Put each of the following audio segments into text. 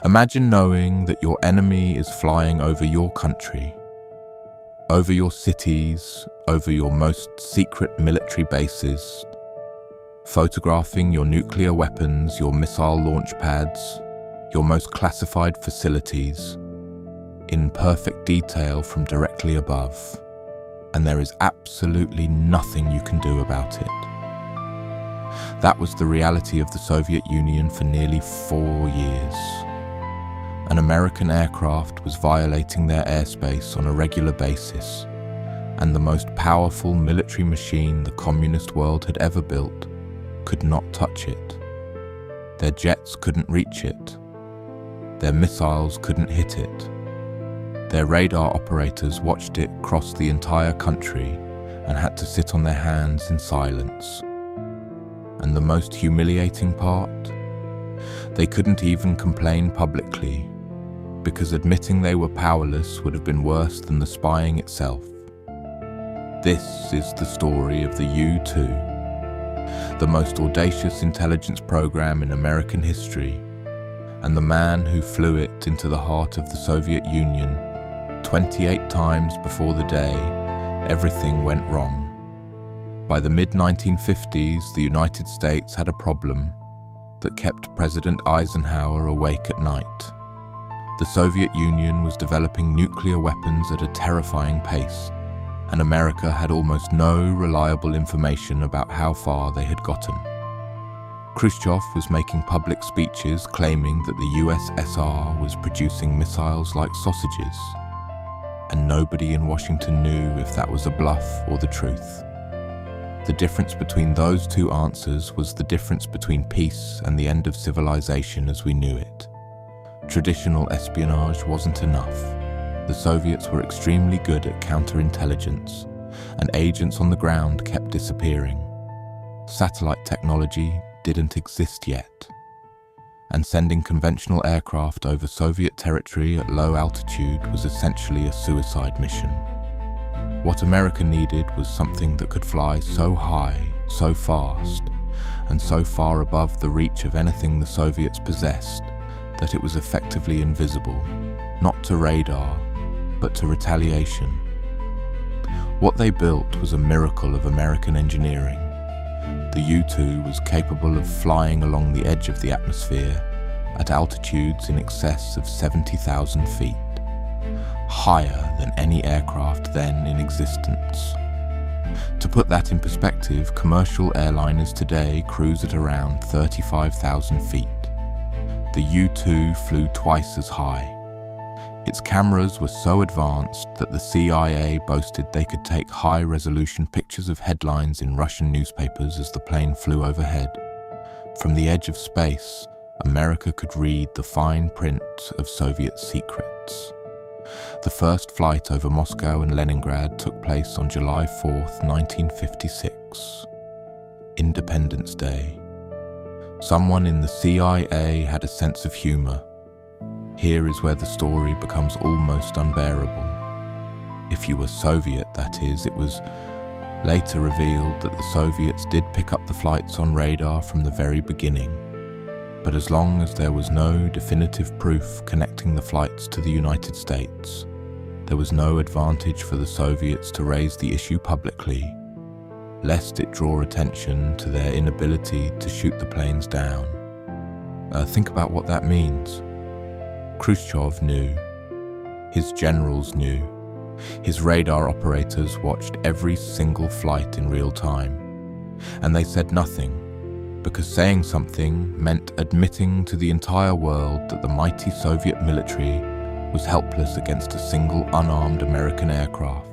Imagine knowing that your enemy is flying over your country, over your cities, over your most secret military bases, photographing your nuclear weapons, your missile launch pads, your most classified facilities, in perfect detail from directly above, and there is absolutely nothing you can do about it. That was the reality of the Soviet Union for nearly 4 years. An American aircraft was violating their airspace on a regular basis, and the most powerful military machine the communist world had ever built could not touch it. Their jets couldn't reach it. Their missiles couldn't hit it. Their radar operators watched it cross the entire country and had to sit on their hands in silence. And the most humiliating part? They couldn't even complain publicly, because admitting they were powerless would have been worse than the spying itself. This is the story of the U-2, the most audacious intelligence program in American history, and the man who flew it into the heart of the Soviet Union 28 times before the day everything went wrong. By the mid-1950s, the United States had a problem that kept President Eisenhower awake at night. The Soviet Union was developing nuclear weapons at a terrifying pace, and America had almost no reliable information about how far they had gotten. Khrushchev was making public speeches claiming that the USSR was producing missiles like sausages, and nobody in Washington knew if that was a bluff or the truth. The difference between those two answers was the difference between peace and the end of civilization as we knew it. Traditional espionage wasn't enough. The Soviets were extremely good at counterintelligence, and agents on the ground kept disappearing. Satellite technology didn't exist yet, and sending conventional aircraft over Soviet territory at low altitude was essentially a suicide mission. What America needed was something that could fly so high, so fast, and so far above the reach of anything the Soviets possessed that it was effectively invisible, not to radar, but to retaliation. What they built was a miracle of American engineering. The U-2 was capable of flying along the edge of the atmosphere at altitudes in excess of 70,000 feet, higher than any aircraft then in existence. To put that in perspective, commercial airliners today cruise at around 35,000 feet. The U-2 flew twice as high. Its cameras were so advanced that the CIA boasted they could take high-resolution pictures of headlines in Russian newspapers as the plane flew overhead. From the edge of space, America could read the fine print of Soviet secrets. The first flight over Moscow and Leningrad took place on July 4, 1956, Independence Day. Someone in the CIA had a sense of humor. Here is where the story becomes almost unbearable. If you were Soviet, that is, it was later revealed that the Soviets did pick up the flights on radar from the very beginning. But as long as there was no definitive proof connecting the flights to the United States, there was no advantage for the Soviets to raise the issue publicly, lest it draw attention to their inability to shoot the planes down. Think about what that means. Khrushchev knew. His generals knew. His radar operators watched every single flight in real time. And they said nothing, because saying something meant admitting to the entire world that the mighty Soviet military was helpless against a single unarmed American aircraft.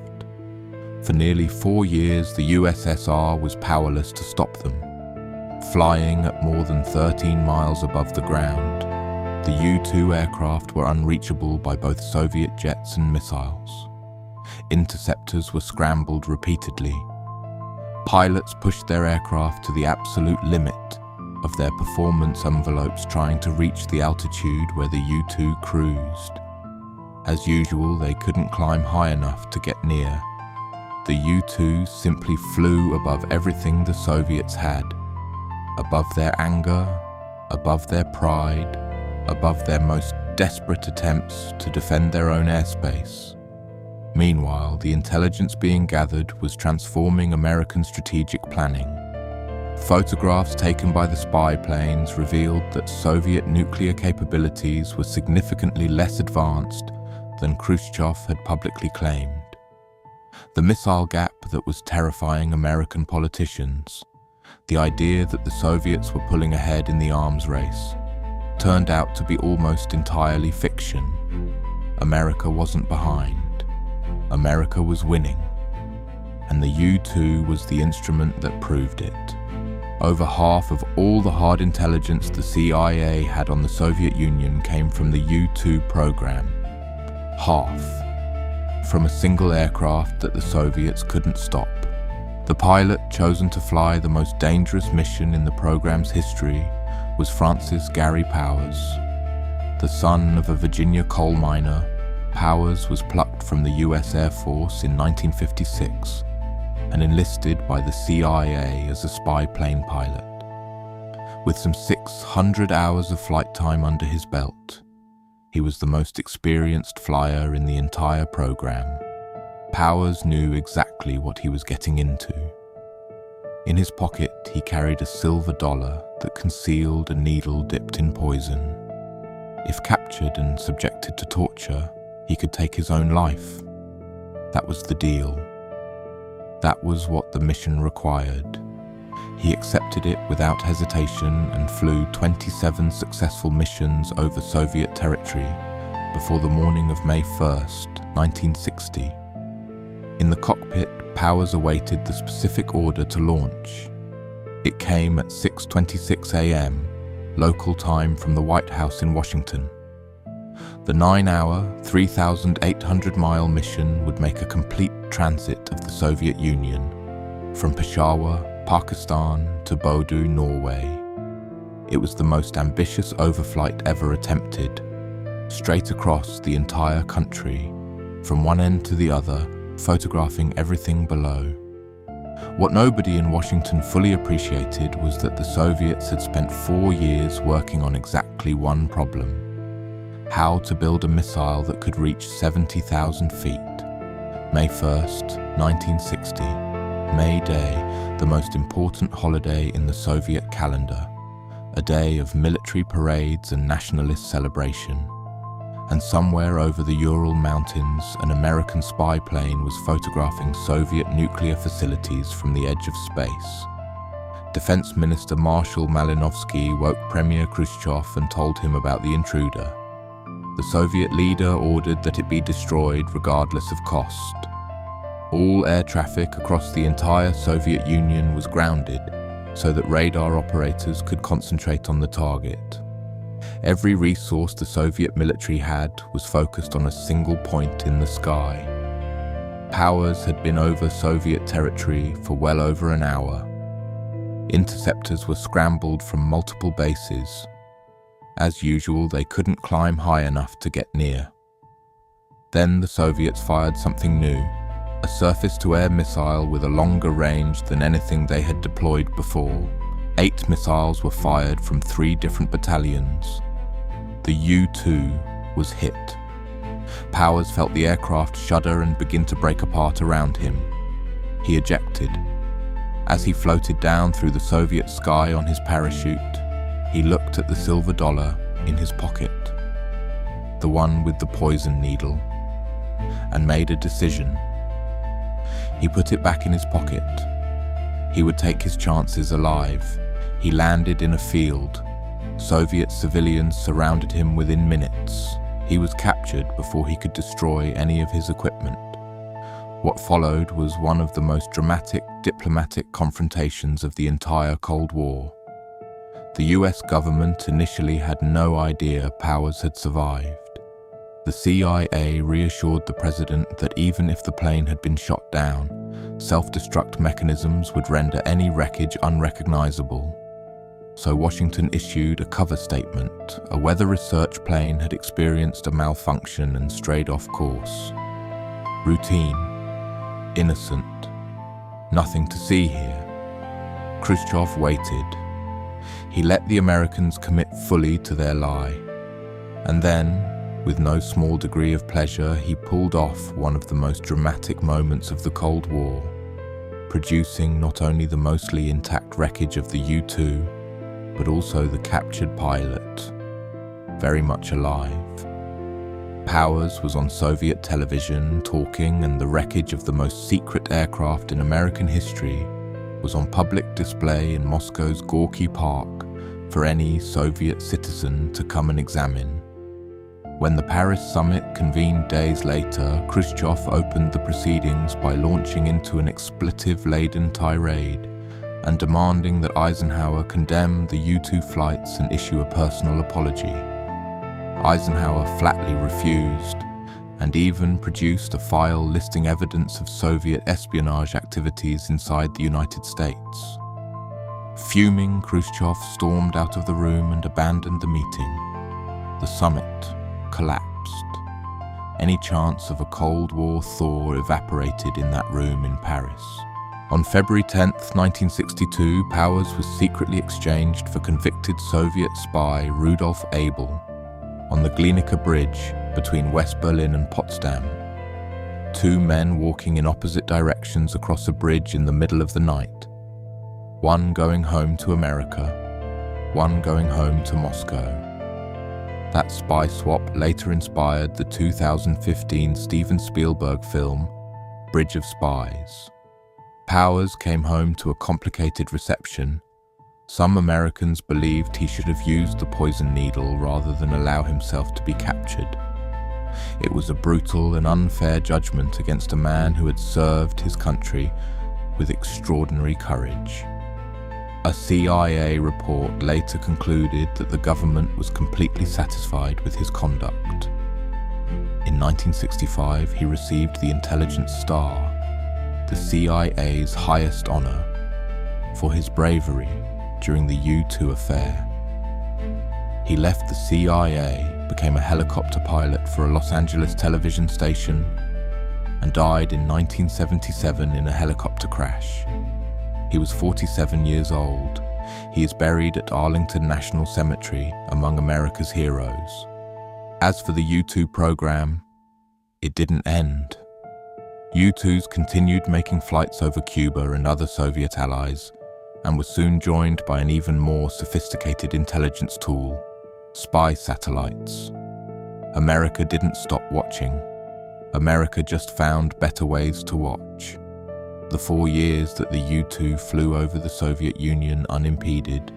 For nearly 4 years, the USSR was powerless to stop them. Flying at more than 13 miles above the ground, the U-2 aircraft were unreachable by both Soviet jets and missiles. Interceptors were scrambled repeatedly. Pilots pushed their aircraft to the absolute limit of their performance envelopes, trying to reach the altitude where the U-2 cruised. As usual, they couldn't climb high enough to get near. The U-2 simply flew above everything the Soviets had, above their anger, above their pride, above their most desperate attempts to defend their own airspace. Meanwhile, the intelligence being gathered was transforming American strategic planning. Photographs taken by the spy planes revealed that Soviet nuclear capabilities were significantly less advanced than Khrushchev had publicly claimed. The missile gap that was terrifying American politicians, the idea that the Soviets were pulling ahead in the arms race, turned out to be almost entirely fiction. America wasn't behind. America was winning. And the U-2 was the instrument that proved it. Over half of all the hard intelligence the CIA had on the Soviet Union came from the U-2 program. Half. From a single aircraft that the Soviets couldn't stop. The pilot chosen to fly the most dangerous mission in the program's history was Francis Gary Powers. The son of a Virginia coal miner, Powers was plucked from the US Air Force in 1956 and enlisted by the CIA as a spy plane pilot. With some 600 hours of flight time under his belt, he was the most experienced flyer in the entire program. Powers knew exactly what he was getting into. In his pocket, he carried a silver dollar that concealed a needle dipped in poison. If captured and subjected to torture, he could take his own life. That was the deal. That was what the mission required. He accepted it without hesitation and flew 27 successful missions over Soviet territory before the morning of May 1st, 1960. In the cockpit, Powers awaited the specific order to launch. It came at 6:26 a.m., local time from the White House in Washington. The 9-hour, 3,800-mile mission would make a complete transit of the Soviet Union, from Peshawar, Pakistan to Bodø, Norway. It was the most ambitious overflight ever attempted, straight across the entire country, from one end to the other, photographing everything below. What nobody in Washington fully appreciated was that the Soviets had spent 4 years working on exactly one problem: how to build a missile that could reach 70,000 feet. May 1st, 1960, May Day, the most important holiday in the Soviet calendar, a day of military parades and nationalist celebration. And somewhere over the Ural Mountains, an American spy plane was photographing Soviet nuclear facilities from the edge of space. Defense Minister Marshal Malinovsky woke Premier Khrushchev and told him about the intruder. The Soviet leader ordered that it be destroyed regardless of cost. All air traffic across the entire Soviet Union was grounded so that radar operators could concentrate on the target. Every resource the Soviet military had was focused on a single point in the sky. Powers had been over Soviet territory for well over an hour. Interceptors were scrambled from multiple bases. As usual, they couldn't climb high enough to get near. Then the Soviets fired something new, a surface-to-air missile with a longer range than anything they had deployed before. 8 missiles were fired from 3 different battalions. The U-2 was hit. Powers felt the aircraft shudder and begin to break apart around him. He ejected. As he floated down through the Soviet sky on his parachute, he looked at the silver dollar in his pocket, the one with the poison needle, and made a decision. He put it back in his pocket. He would take his chances alive. He landed in a field. Soviet civilians surrounded him within minutes. He was captured before he could destroy any of his equipment. What followed was one of the most dramatic diplomatic confrontations of the entire Cold War. The US government initially had no idea Powers had survived. The CIA reassured the president that even if the plane had been shot down, self-destruct mechanisms would render any wreckage unrecognizable. So Washington issued a cover statement. A weather research plane had experienced a malfunction and strayed off course. Routine. Innocent. Nothing to see here. Khrushchev waited. He let the Americans commit fully to their lie. And then, with no small degree of pleasure, he pulled off one of the most dramatic moments of the Cold War, producing not only the mostly intact wreckage of the U-2, but also the captured pilot, very much alive. Powers was on Soviet television talking, and the wreckage of the most secret aircraft in American history was on public display in Moscow's Gorky Park for any Soviet citizen to come and examine. When the Paris summit convened days later, Khrushchev opened the proceedings by launching into an expletive-laden tirade and demanding that Eisenhower condemn the U-2 flights and issue a personal apology. Eisenhower flatly refused, and even produced a file listing evidence of Soviet espionage activities inside the United States. Fuming, Khrushchev stormed out of the room and abandoned the meeting. The summit collapsed. Any chance of a Cold War thaw evaporated in that room in Paris. On February 10, 1962, Powers was secretly exchanged for convicted Soviet spy Rudolf Abel on the Glienicke Bridge between West Berlin and Potsdam. Two men walking in opposite directions across a bridge in the middle of the night. One going home to America, one going home to Moscow. That spy swap later inspired the 2015 Steven Spielberg film, Bridge of Spies. Powers came home to a complicated reception. Some Americans believed he should have used the poison needle rather than allow himself to be captured. It was a brutal and unfair judgment against a man who had served his country with extraordinary courage. A CIA report later concluded that the government was completely satisfied with his conduct. In 1965, he received the Intelligence Star, the CIA's highest honor, for his bravery during the U-2 affair. He left the CIA, became a helicopter pilot for a Los Angeles television station, and died in 1977 in a helicopter crash. He was 47 years old. He is buried at Arlington National Cemetery among America's heroes. As for the U-2 program, it didn't end. U-2s continued making flights over Cuba and other Soviet allies, and was soon joined by an even more sophisticated intelligence tool, spy satellites. America didn't stop watching. America just found better ways to watch. The 4 years that the U-2 flew over the Soviet Union unimpeded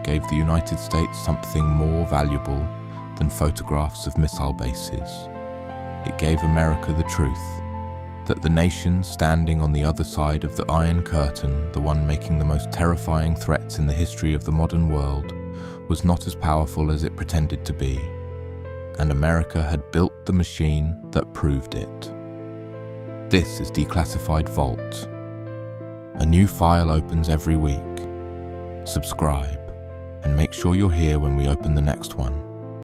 gave the United States something more valuable than photographs of missile bases. It gave America the truth that the nation standing on the other side of the Iron Curtain, the one making the most terrifying threats in the history of the modern world, was not as powerful as it pretended to be, and America had built the machine that proved it. This is Declassified Vault. A new file opens every week. Subscribe, and make sure you're here when we open the next one.